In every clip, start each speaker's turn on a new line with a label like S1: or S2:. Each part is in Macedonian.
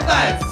S1: Капетаец!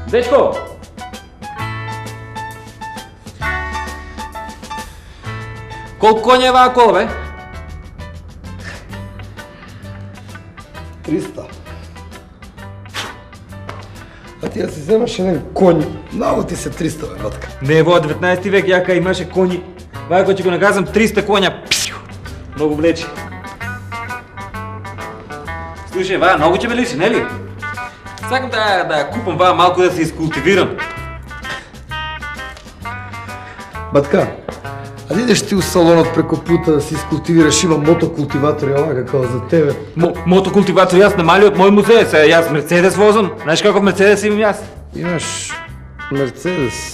S2: Дечко! Колку коња е ваа кола, бе?
S3: 300. А ти да си земаш еден конј, много ти се 300, бе, батка.
S2: Не, во 19 век јака имаше коњи. Вајко ќе го наказам 300 коња. Многу влечи. Слушај, ваа многу ќе ме личи, нели? Сакам да ја купам ваа малку да се искултивирам.
S3: Батка, а да идеш ти у салонот преку пута да се искултивираш, има мотокултиватори овака како за тебе.
S2: Мотокултиватор јас на малиот мој музеј, се јас Мерцедес возам. Знаеш каков Мерцедес имам јас?
S3: Имаш Мерцедес.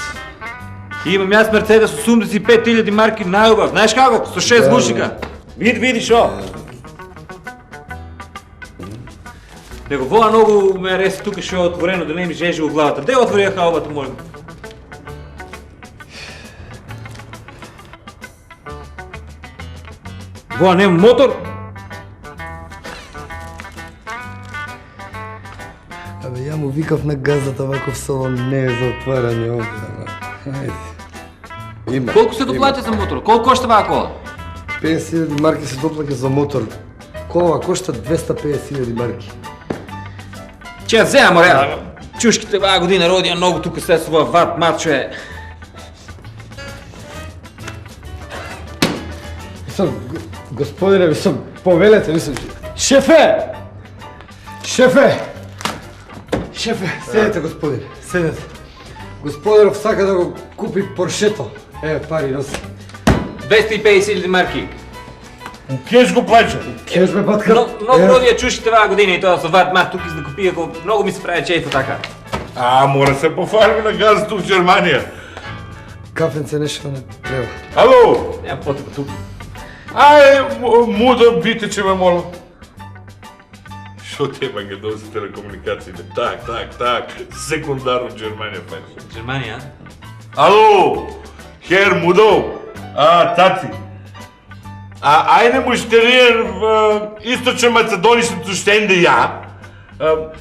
S2: Имам јас Мерцедес 85.000 марки најубав. Знаеш како? Со 6 глушика. Види шо. Него воа многу ме ареси тука што е отворено да не ми жежи у главата. Де отвори ја хаубата, молим? Воа нема мотор?
S3: Абе, ја му викав на газата ваков салон не е за отварање овде, ама. Ајде. Има.
S2: Колку се доплаќа за мотор? Колку кошта ваа кола?
S3: 50.000 марки се доплаќа за мотор. Кола кошта 250.000 марки.
S2: Че ја земам, реално. Чушките ваа година родија многу тука се со ват мачо е.
S3: Господине, повелете, шефе! Шефе! Седете, господине, седете. Господаров сака да го купи Поршето. Еве, пари носи.
S2: 250.000 марки.
S4: Кеш го плаќа.
S3: Кеш бе, батка.
S2: Многу родија чушките ваа година и тоа со ват мат тука изнакупија го многу ми се прави чејфо така.
S4: А, мора се пофарми на газот у Германија.
S3: Кафенце нешто не треба.
S4: Ало!
S2: Нема потреба тука.
S4: Ај, мудо бите че ме молам. Шо тема ги дози телекомуникациите? Так. Секундарно Германија пајде.
S2: Германија?
S4: Ало! Хер Мудо! Тати. Ајде муштериер в Источно Македонишното штенде ја.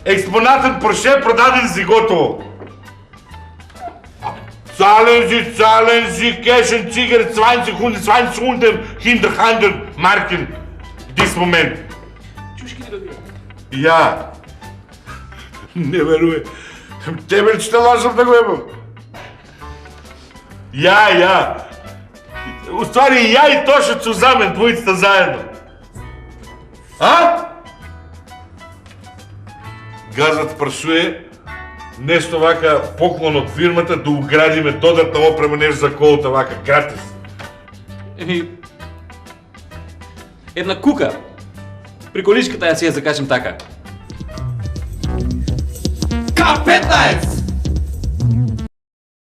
S4: Експонатен Порше продаден си готово. Zahlen Sie Cashen, Ziger, 20 Hunde, hinterhanden Marken. Dis Moment. Ja. Не веруе. Тебе ли ще лажам да го ебам? Ја. Уствари ја и Тошец узамен, двојцата заедно. А? Газът прашуе нешто вака поклон од фирмата да уградиме додатна опрема нешто за колата вака, гратис.
S2: Една кука. При количката ја си ја закачам така.
S1: Капетаец!